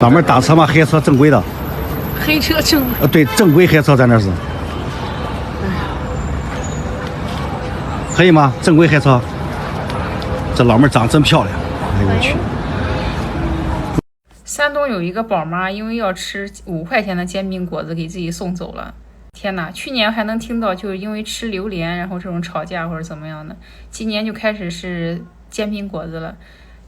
老妹儿打车吗？黑车正规的。黑车正规。对，正规黑车在那是。可以吗？正规黑车。这老妹儿长真漂亮。哎呦我去！山东有一个宝妈，因为要吃5块钱的煎饼果子，给自己送走了。天哪！去年还能听到就是因为吃榴莲然后这种吵架或者怎么样的，今年就开始是煎饼果子了。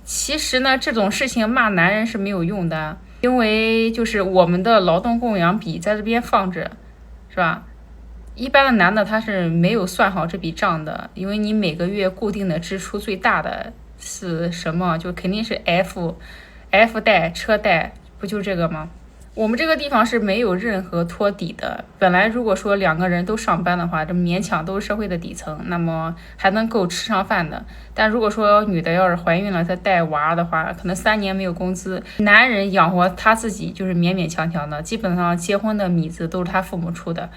其实呢，这种事情骂男人是没有用的，因为就是我们的劳动供养比在这边放着，是吧？一般的男的他是没有算好这笔账的，因为你每个月固定的支出最大的是什么？就肯定是 F 贷、车贷，不就这个吗？我们这个地方是没有任何托底的。本来如果说2个人都上班的话，这勉强都是社会的底层，那么还能够吃上饭的。但如果说女的要是怀孕了，她带娃的话，可能3年没有工资，男人养活他自己就是勉勉强强的，基本上结婚的米子都是他父母出的，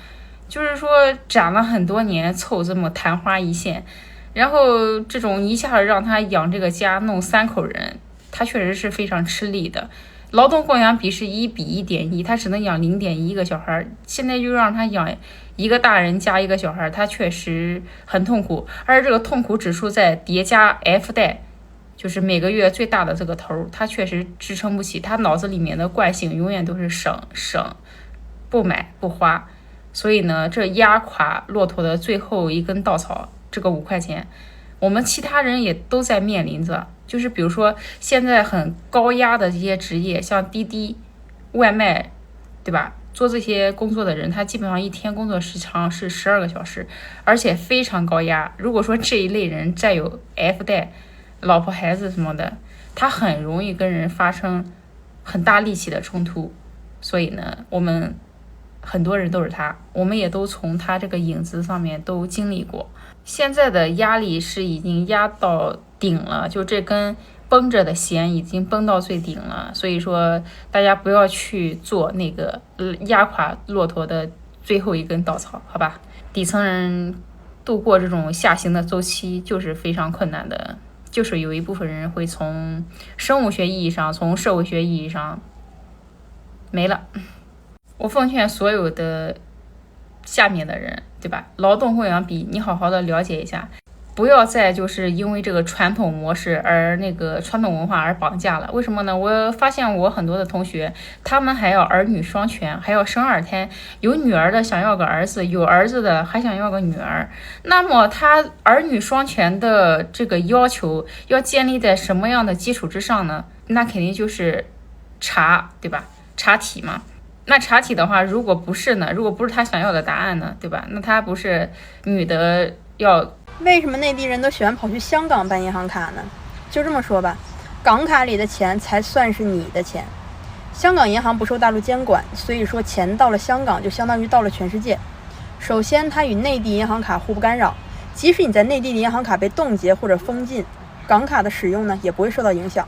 就是说攒了很多年凑这么昙花一现，然后这种一下子让他养这个家弄3口人，他确实是非常吃力的。劳动供养比是1比1.1，他只能养0.1个小孩，现在就让他养1个大人加1个小孩，他确实很痛苦，而这个痛苦指数在叠加 F 贷，就是每个月最大的这个头，他确实支撑不起，他脑子里面的惯性永远都是省，不买不花，所以呢，这压垮骆驼的最后一根稻草，这个5块钱，我们其他人也都在面临着。就是比如说现在很高压的这些职业，像滴滴、外卖，对吧？做这些工作的人，他基本上一天工作时长是12个小时，而且非常高压。如果说这一类人再有 F 贷、老婆孩子什么的，他很容易跟人发生很大力气的冲突。所以呢，我们很多人都是他，我们也都从他这个影子上面都经历过。现在的压力是已经压到顶了，就这根绷着的弦已经绷到最顶了，所以说大家不要去做那个压垮骆驼的最后一根稻草，好吧？底层人度过这种下行的周期就是非常困难的，就是有一部分人会从生物学意义上，从社会学意义上没了。我奉劝所有的下面的人，对吧？劳动供养比你好好的了解一下，不要再就是因为这个传统模式而那个传统文化而绑架了。为什么呢？我发现我很多的同学，他们还要儿女双全，还要生2胎，有女儿的想要个儿子，有儿子的还想要个女儿。那么他儿女双全的这个要求要建立在什么样的基础之上呢？那肯定就是查，对吧？查体嘛。那查体的话，如果不是呢？如果不是他想要的答案呢，对吧？那他不是女的要。为什么内地人都喜欢跑去香港办银行卡呢？就这么说吧，港卡里的钱才算是你的钱。香港银行不受大陆监管，所以说钱到了香港就相当于到了全世界。首先，它与内地银行卡互不干扰，即使你在内地的银行卡被冻结或者封禁，港卡的使用呢也不会受到影响。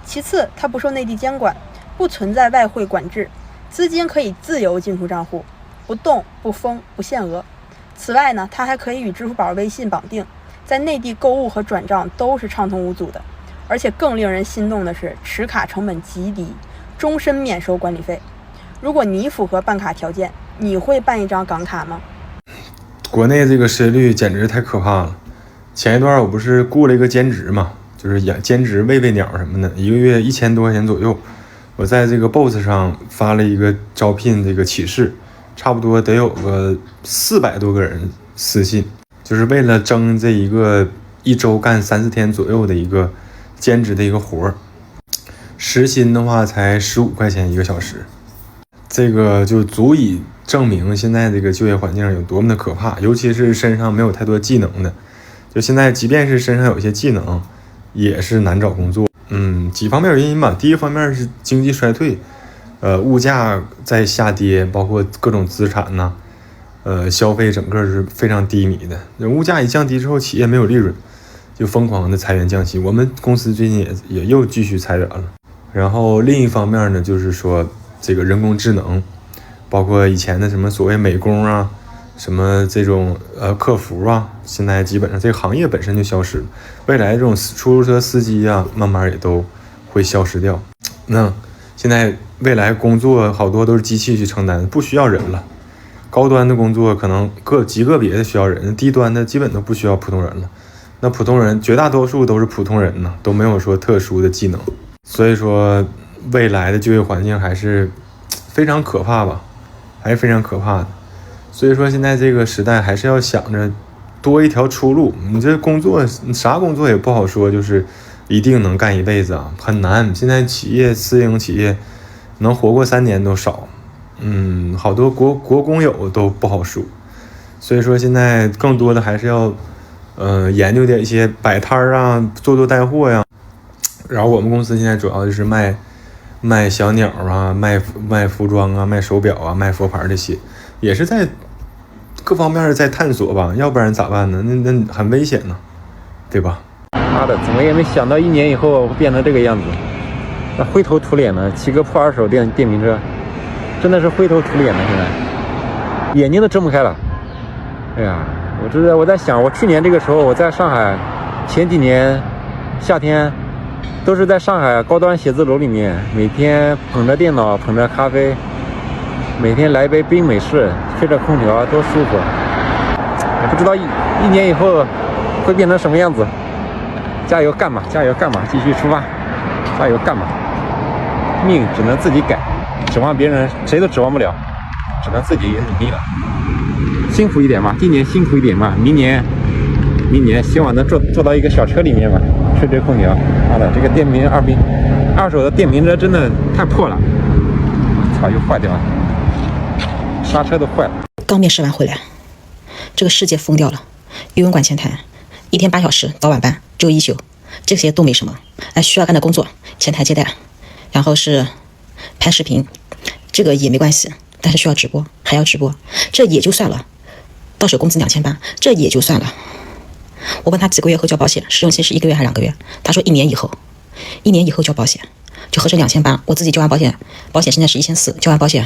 其次，它不受内地监管，不存在外汇管制，资金可以自由进出账户，不动、不封、不限额。此外呢，它还可以与支付宝、微信绑定，在内地购物和转账都是畅通无阻的。而且更令人心动的是，持卡成本极低，终身免收管理费。如果你符合办卡条件，你会办一张港卡吗？国内这个失业率简直太可怕了。前一段我不是雇了一个兼职嘛，就是兼职喂鸟什么的，一个月1000多块钱左右。我在这个 Boss 上发了一个招聘这个启事，差不多得有个400多个人私信，就是为了争这一个1周干3-4天左右的一个兼职的一个活儿，时薪的话才15块钱1个小时，这个就足以证明现在这个就业环境有多么的可怕，尤其是身上没有太多技能的，就现在即便是身上有一些技能，也是难找工作。几方面原因吧。第一方面是经济衰退，物价在下跌，包括各种资产呐，消费整个是非常低迷的。物价一降低之后，企业没有利润，就疯狂的裁员降息。我们公司最近也又继续裁员了。然后另一方面呢，就是说这个人工智能，包括以前的什么所谓美工啊，什么这种客服啊，现在基本上这个行业本身就消失了。未来这种出租车司机啊，慢慢也都会消失掉。那现在未来工作好多都是机器去承担，不需要人了。高端的工作可能极个别的需要人，低端的基本都不需要普通人了。那普通人绝大多数都是普通人呢，都没有说特殊的技能。所以说未来的就业环境还是非常可怕吧，还是非常可怕的。所以说现在这个时代还是要想着多一条出路。你这工作啥工作也不好说，就是一定能干一辈子啊，很难。现在私营企业能活过3年都少，好多国公有都不好说。所以说现在更多的还是要研究点一些摆摊啊，做带货呀。然后我们公司现在主要就是卖小鸟啊，卖服装啊，卖手表啊，卖佛牌这些，也是在各方面在探索吧，要不然咋办呢？那很危险呢，对吧？妈的，怎么也没想到1年以后会变成这个样子，那灰头土脸的，骑个破2手电瓶车，真的是灰头土脸的，现在眼睛都睁不开了。哎呀，我在想，我去年这个时候我在上海，前几年夏天都是在上海高端写字楼里面，每天捧着电脑，捧着咖啡，每天来一杯冰美式，吹着空调，多舒服。也不知道一年以后会变成什么样子。加油干嘛，加油干嘛，继续出发，加油干嘛。命只能自己改，指望别人谁都指望不了，只能自己努力了。辛苦一点嘛，今年辛苦一点嘛，明年希望能坐到一个小车里面嘛，吹空调。妈的，这个二手的电瓶车真的太破了，操，又坏掉了，刹车都坏了。刚面试完回来，这个世界疯掉了。游泳馆前台1天8小时，早晚班，只有1休，这些都没什么。需要干的工作，前台接待，然后是拍视频，这个也没关系，但是需要直播，还要直播，这也就算了。到手工资2800，这也就算了。我问他几个月后交保险，试用期是1个月还是2个月？他说1年以后，1年以后交保险，就合成2800。我自己交完保险，保险现在是1400，交完保险，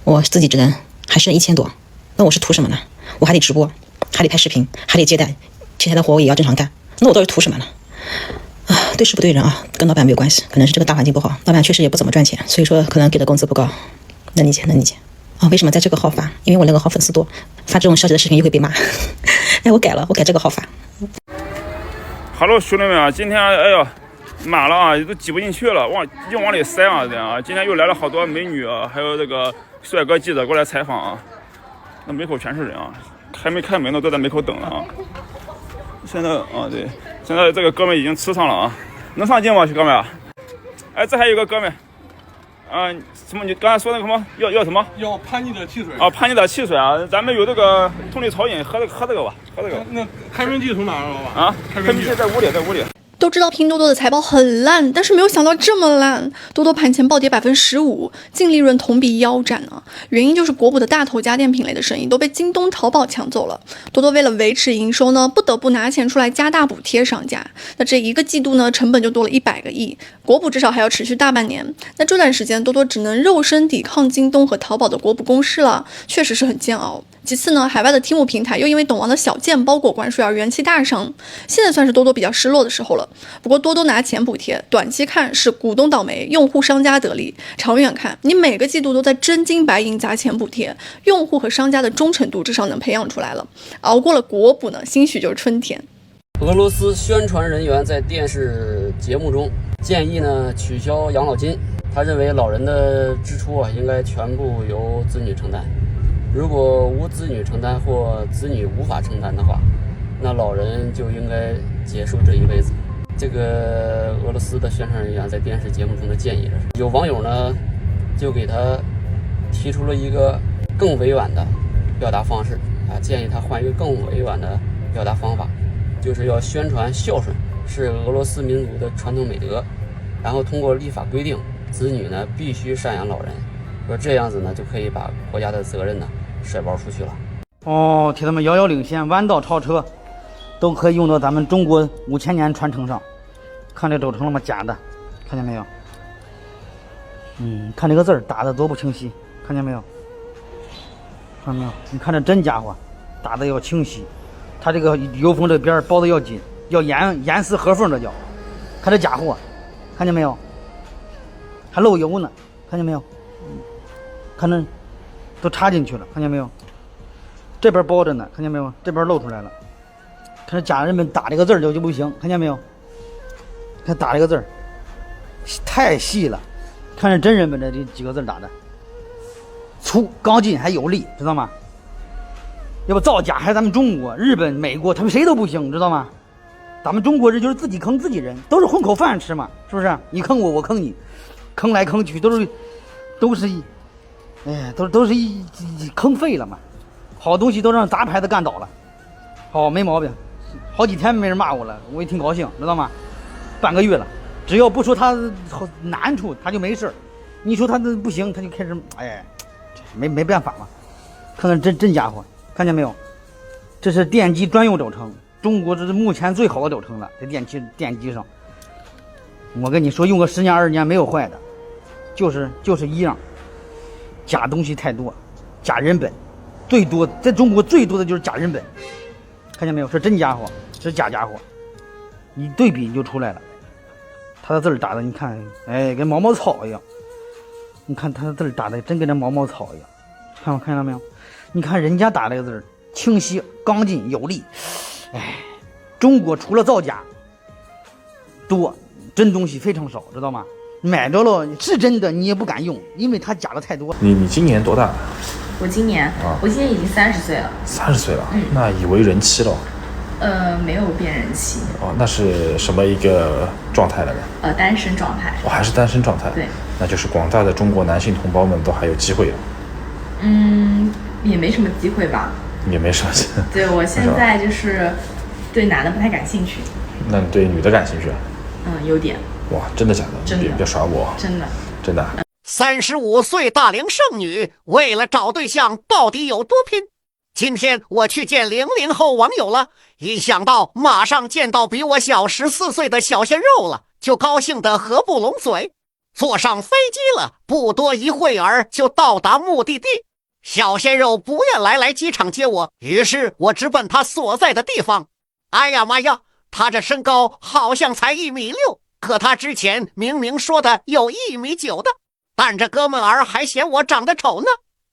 我自己只能还剩1000多。那我是图什么呢？我还得直播，还得拍视频，还得接待，前台的活我也要正常干。那我到底图什么呢？对事不对人啊，跟老板没有关系，可能是这个大环境不好，老板确实也不怎么赚钱，所以说可能给的工资不高，能理解。为什么在这个号发？因为我那个号粉丝多，发这种消极的视频又会被骂。我改了，我改这个号发。Hello， 兄弟们啊，今天满了啊，都挤不进去了，硬往里塞啊，这样啊。今天又来了好多美女啊，还有这个帅哥记者过来采访啊。那门口全是人啊，还没开门呢，都在门口等了啊。现在对，现在这个哥们已经吃上了啊，能上镜吗，哥们？这还有个哥们。什么？你刚才说那个什么？要什么？要潘尼的汽水啊！潘尼的汽水啊！咱们有这个通力潮饮，喝这个吧，喝这个。那开瓶器从哪儿了吧？开瓶器在屋里。都知道拼多多的财报很烂，但是没有想到这么烂。多多盘前暴跌15%，净利润同比腰斩啊！原因就是国补的大头家电品类的生意都被京东、淘宝抢走了。多多为了维持营收呢，不得不拿钱出来加大补贴商家。那这1个季度呢，成本就多了100个亿，国补至少还要持续大半年。那这段时间，多多只能肉身抵抗京东和淘宝的国补攻势了，确实是很煎熬。其次呢，海外的Temu平台又因为懂王的小件包裹关税而元气大伤，现在算是多多比较失落的时候了。不过多多拿钱补贴，短期看是股东倒霉，用户商家得利；长远看，你每个季度都在真金白银砸钱补贴，用户和商家的忠诚度至少能培养出来了。熬过了国补呢，兴许就是春天。俄罗斯宣传人员在电视节目中建议呢取消养老金，他认为老人的支出应该全部由子女承担。如果无子女承担或子女无法承担的话，那老人就应该结束这一辈子。这个俄罗斯的宣传人员在电视节目中的建议，有网友呢就给他提出了一个更委婉的表达方式建议他换一个更委婉的表达方法，就是要宣传孝顺是俄罗斯民族的传统美德，然后通过立法规定子女呢必须赡养老人，说这样子呢就可以把国家的责任呢甩包出去了。铁他们遥遥领先，弯道超车，都可以用到咱们中国5000年传承上。看这都成了吗？假的，看见没有？看这个字打的多不清晰，看见没有？看到没有？你看这真家伙，打的要清晰，它这个油封这边包的要紧，要严丝合缝，这叫。看这家伙，看见没有？还漏油呢，看见没有？看着都插进去了，看见没有？这边包着呢，看见没有？这边露出来了。看这家人们打这个字儿就不行，看见没有？看打这个字儿太细了，看着真人们这几个字打的粗、刚劲还有力，知道吗？要不造假还是咱们中国、日本、美国，他们谁都不行，知道吗？咱们中国人就是自己坑自己人，都是混口饭吃嘛，是不是？你坑我，我坑你，坑来坑去都是一坑废了嘛。好东西都让杂牌子干倒了，好没毛病，好几天没人骂我了，我也挺高兴，知道吗？半个月了，只要不说他难处，他就没事。你说他不行，他就开始没办法嘛。看看真家伙，看见没有？这是电机专用轴承，中国这是目前最好的轴承了，在电机上。我跟你说，用个10年20年没有坏的，就是一样。假东西太多，假人本最多，在中国最多的就是假人本。看见没有？是真家伙，是假家伙，你对比你就出来了。他的字儿打的，你看，跟毛毛草一样。你看他的字儿打的，真跟那毛毛草一样。看到没有？你看人家打这个字儿清晰、刚劲、有力。中国除了造假多，真东西非常少，知道吗？买着了是真的，你也不敢用，因为它假的太多。你今年多大？我今年已经30岁了。30岁了，那已为人妻了。没有变人妻。那是什么一个状态了呢？单身状态。还是单身状态。对。那就是广大的中国男性同胞们都还有机会了。也没什么机会吧。也没什么机会。对，我现在就是对男的不太感兴趣。那你对女的感兴趣？有点。哇，真的假的？真的。别耍我。真的。真的。 35岁大龄剩女为了找对象到底有多拼？今天我去见00后网友了，一想到马上见到比我小14岁的小鲜肉了，就高兴得合不拢嘴。坐上飞机了，不多一会儿就到达目的地。小鲜肉不愿来机场接我，于是我直奔他所在的地方。哎呀妈呀，他这身高好像才1.6米，可他之前明明说的有1.9米的。但这哥们儿还嫌我长得丑呢，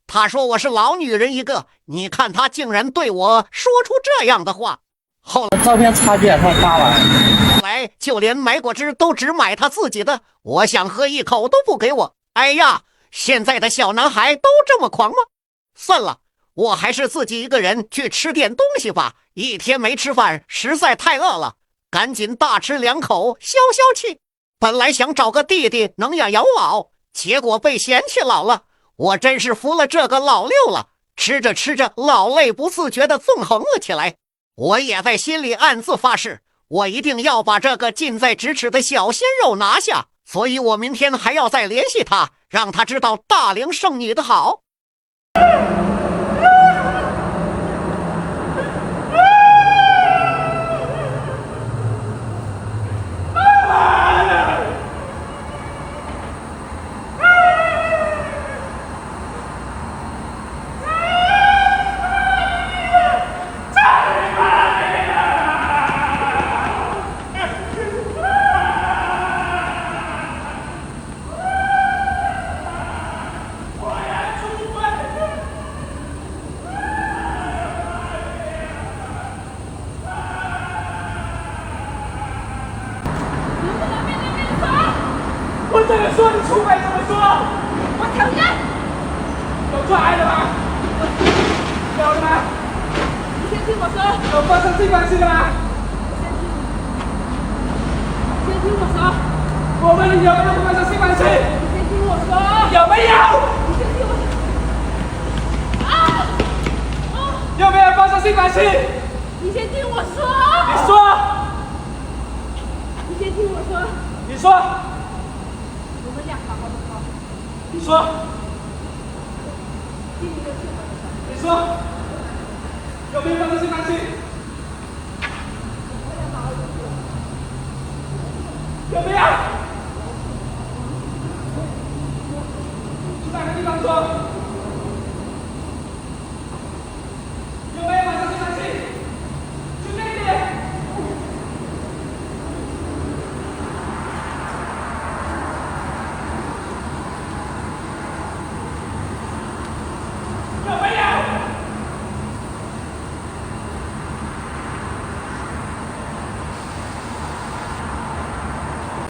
他说我是老女人一个，你看他竟然对我说出这样的话。后来照片差距也太大了，后来就连买果汁都只买他自己的，我想喝一口都不给我。哎呀，现在的小男孩都这么狂吗？算了，我还是自己一个人去吃点东西吧，一天没吃饭实在太饿了，赶紧大吃2口消消气。本来想找个弟弟能养老，结果被嫌弃老了，我真是服了这个老六了。吃着吃着，老泪不自觉地纵横了起来。我也在心里暗自发誓，我一定要把这个近在咫尺的小鲜肉拿下。所以我明天还要再联系他，让他知道大龄剩女的好。我这么说，你出轨怎么说？我承认。有做爱的吗？有的吗？你先听我说。有发生性关系的吗？你先听我说。我问你有没有发生性关系？你先听我说。有没有？你先听我说。有没有发生性关系？你先听我说。你说。你先听我说。你说。我们俩好好的说。你说。你说。有没有发生性关系？有没有？去哪个地方说？